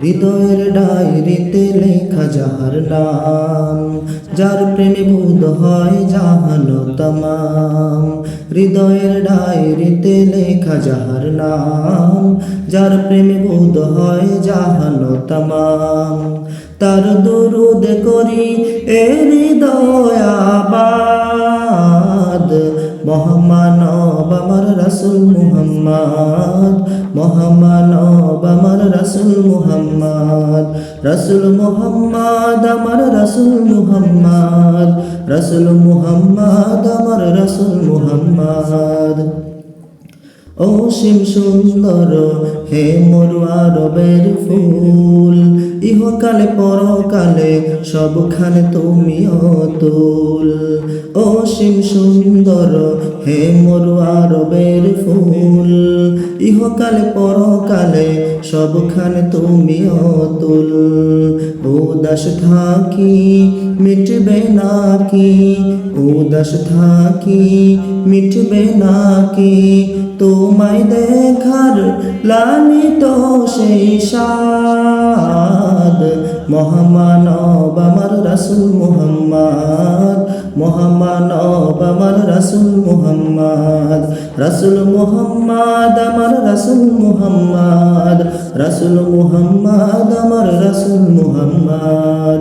হৃদয়ের ডায়েরিতে লেখা যাহার নাম, যার প্রেমে বুধ হয় জাহানো তমাম। হৃদয়ের ডায়েরিতে লেখা যাহার নাম, যার প্রেমে বুধ হয় জাহানো তমাম। তার দুরুদ করি এ হৃদয় আবাদ, মহামানব আমার রাসূল মুহাম্মদ, মহামানব আমার রাসূল মুহাম্মদ। রাসূল মুহাম্মদ আমার রাসূল মুহাম্মদ, রাসূল মুহাম্মদ আমার রাসূল মুহাম্মদ। অসীম সুন্দর হে মোর আরবের ফুল, ইহকালে পরকালে সবখানে তুমি অতুল। অসীম সুন্দর হে মোর আরবের ফুল, ইহকালে পরকালে সবখানে তুমি অতুল। উদাস থাকি মিটবে নাকি, উদাস থাকি মিটবে নাকি, তোমায় দেখার লালিত সেই সাদ। মহামানব আমার রাসূল মুহাম্মদ, মহামানব আমার রাসূল মুহাম্মদ। রাসূল মুহাম্মদ আমার রাসূল মুহাম্মদ, রাসূল মুহাম্মদ আমার রাসূল মুহাম্মদ।